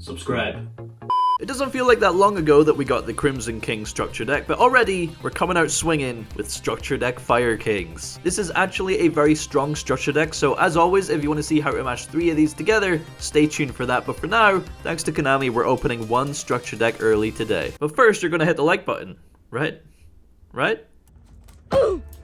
subscribe. It doesn't feel like that long ago that we got the Crimson King Structure deck, but already we're coming out swinging with Structure Deck Fire Kings. This is actually a very strong Structure deck, so as always, if you want to see how to match 3 of these together, stay tuned for that. But for now, thanks to Konami, we're opening 1 Structure deck early today. But first, you're going to hit the like button, right? Right?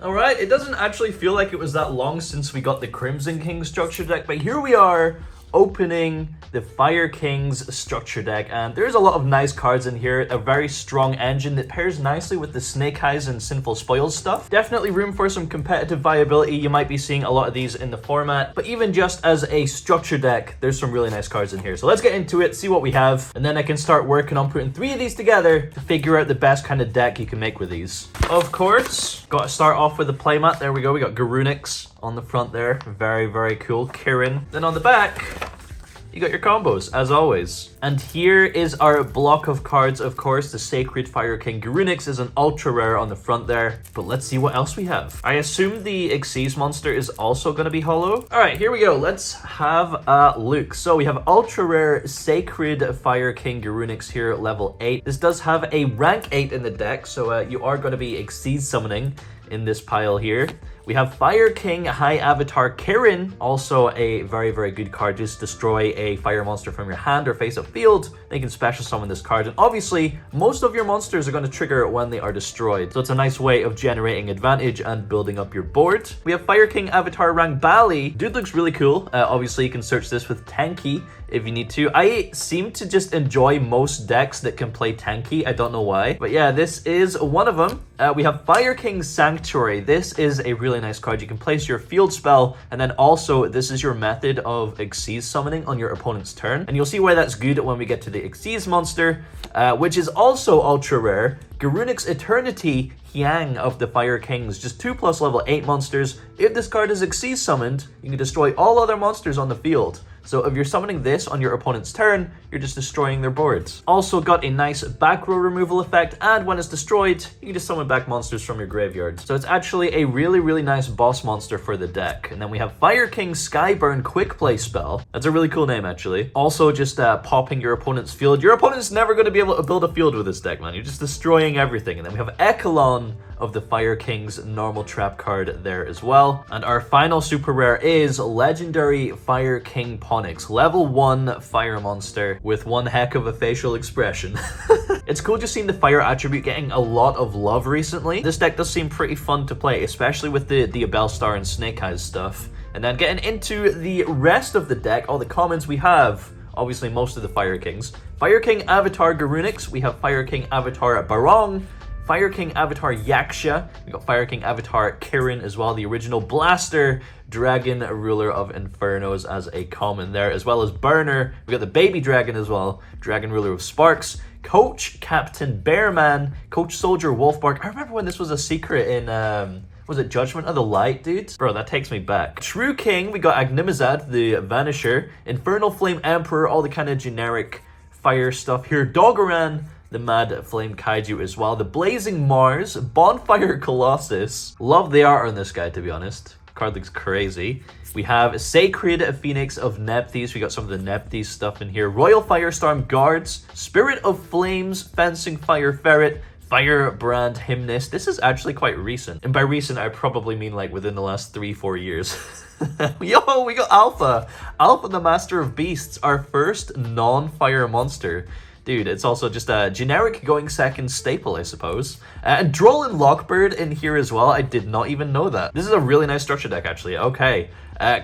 Alright, it doesn't actually feel like it was that long since we got the Crimson King Structure deck, but here we are, opening the Fire Kings Structure deck, and there's a lot of nice cards in here, a very strong engine that pairs nicely with the Snake Eyes and Sinful Spoils stuff. Definitely room for some competitive viability. You might be seeing a lot of these in the format, but even just as a structure deck, there's some really nice cards in here. So let's get into it, see what we have, and then I can start working on putting 3 of these together to figure out the best kind of deck you can make with these. Of course, got to start off with the playmat. There we go, we got Garunix on the front there, very, very cool. Kirin. Then on the back, you got your combos, as always. And here is our block of cards, of course. The Sacred Fire King Garunix is an ultra rare on the front there. But let's see what else we have. I assume the Xyz monster is also going to be holo. Alright, here we go. Let's have a look. So we have ultra rare Sacred Fire King Garunix here, level 8. This does have a rank 8 in the deck, so you are going to be Xyz summoning in this pile here. We have Fire King High Avatar Kirin, also a very, very good card. Just destroy a fire monster from your hand or face-up field. Then you can special summon this card. And obviously, most of your monsters are going to trigger when they are destroyed. So it's a nice way of generating advantage and building up your board. We have Fire King Avatar Rang Bali. Dude looks really cool. Obviously, you can search this with Tanky if you need to. I seem to just enjoy most decks that can play tanky. I don't know why. But yeah, this is one of them. We have Fire King Sanctuary. This is a really nice card. You can place your field spell, and then also this is your method of Xyz summoning on your opponent's turn. And you'll see why that's good when we get to the Xyz monster, which is also ultra rare. Garunix Eternity Hyang of the Fire Kings. Just 2+ level 8 monsters. If this card is Xyz summoned, you can destroy all other monsters on the field. So if you're summoning this on your opponent's turn, you're just destroying their boards. Also got a nice back row removal effect, and when it's destroyed, you can just summon back monsters from your graveyard. So it's actually a really, really nice boss monster for the deck. And then we have Fire King Skyburn Quick Play spell. That's a really cool name, actually. Also just popping your opponent's field. Your opponent's never going to be able to build a field with this deck, man. You're just destroying everything. And then we have Echelon of the Fire King's normal trap card there as well. And our final super rare is Legendary Fire King Ponix, level 1 fire monster with one heck of a facial expression. It's cool just seeing the fire attribute getting a lot of love recently. This deck does seem pretty fun to play, especially with the Bellstar and Snake Eyes stuff. And then getting into the rest of the deck, all the commons we have, obviously most of the Fire Kings. Fire King Avatar Garunix, we have Fire King Avatar Barong, Fire King Avatar Yaksha, we got Fire King Avatar Kirin as well, the original Blaster, Dragon Ruler of Infernos as a common there, as well as Burner. We got the Baby Dragon as well, Dragon Ruler of Sparks, Coach Captain Bearman, Coach Soldier Wolfbark. I remember when this was a secret in, was it Judgment of the Light, dude? Bro, that takes me back. True King, we got Agnimazad, the Vanisher, Infernal Flame Emperor, all the kind of generic fire stuff here, Dogoran, the Mad Flame Kaiju as well. The Blazing Mars, Bonfire Colossus. Love the art on this guy, to be honest. Card looks crazy. We have Sacred Phoenix of Nephthys. We got some of the Nephthys stuff in here. Royal Firestorm Guards, Spirit of Flames, Fencing Fire Ferret, Firebrand Hymnist. This is actually quite recent. And by recent, I probably mean like within the last 3-4 years. Yo, we got Alpha. Alpha the Master of Beasts, our first non-fire monster. Dude, it's also just a generic going second staple, I suppose. And Droll and Lockbird in here as well. I did not even know that. This is a really nice structure deck, actually. Okay.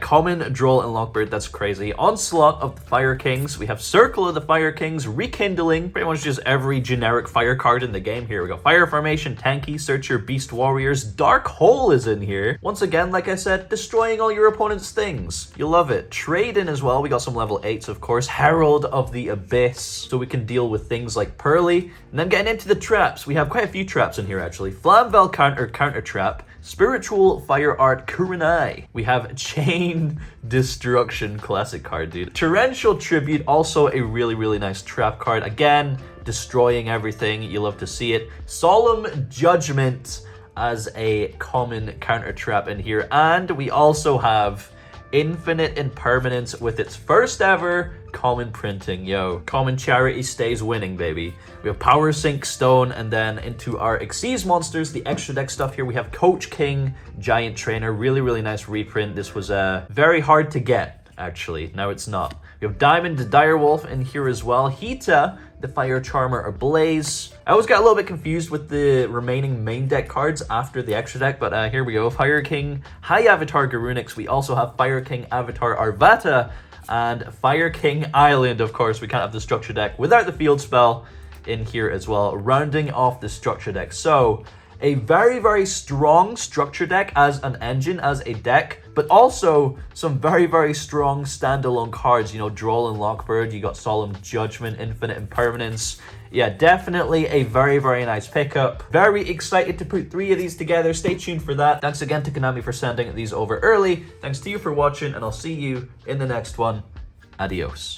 Common, Droll, and Lockbird. That's crazy. Onslaught of the Fire Kings. We have Circle of the Fire Kings. Rekindling. Pretty much just every generic fire card in the game here. We got Fire Formation, Tanky, Searcher, Beast Warriors. Dark Hole is in here. Once again, like I said, destroying all your opponent's things. You love it. Trade in as well. We got some level 8s, of course. Herald of the Abyss. So we can deal with things like Pearly. And then getting into the traps. We have quite a few traps in here, actually. Flamvel Counter Trap. Spiritual Fire Art Kurenai. We have Chain Destruction, classic card, dude. Torrential Tribute, also a really, really nice trap card. Again, destroying everything. You love to see it. Solemn Judgment as a common counter trap in here. And we also have Infinite Impermanence with its first ever Common printing, yo. Common charity stays winning, baby. We have Power Sync Stone, and then into our Xyz monsters, the extra deck stuff here, we have Coach King, Giant Trainer. Really, really nice reprint. This was very hard to get, actually. Now it's not. We have Diamond, the Direwolf in here as well. Hita, the Fire Charmer, or Blaze. I always got a little bit confused with the remaining main deck cards after the extra deck, but here we go. Fire King, High Avatar Garunix. We also have Fire King Avatar Arvata, and Fire King Island, of course. We can't have the structure deck without the field spell in here as well, rounding off the structure deck. So a very, very strong structure deck as an engine, as a deck, but also some very, very strong standalone cards. You know, Droll and Lockbird, you got Solemn Judgment, Infinite Impermanence. Yeah, definitely a very, very nice pickup. Very excited to put 3 of these together. Stay tuned for that. Thanks again to Konami for sending these over early. Thanks to you for watching, and I'll see you in the next one. Adios.